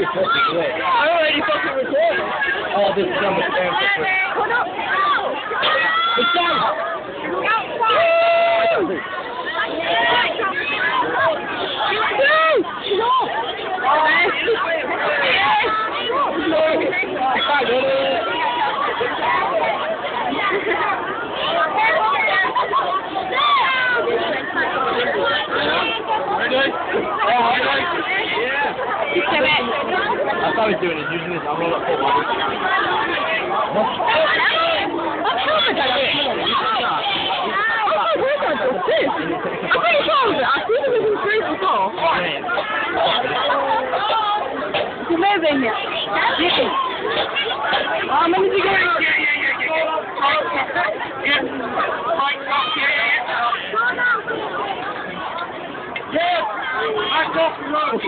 I already fucking recorded. Oh, this is so much damn different. It's done. That's how he's doing it, using his umbrella up for water. Yeah, I got the road.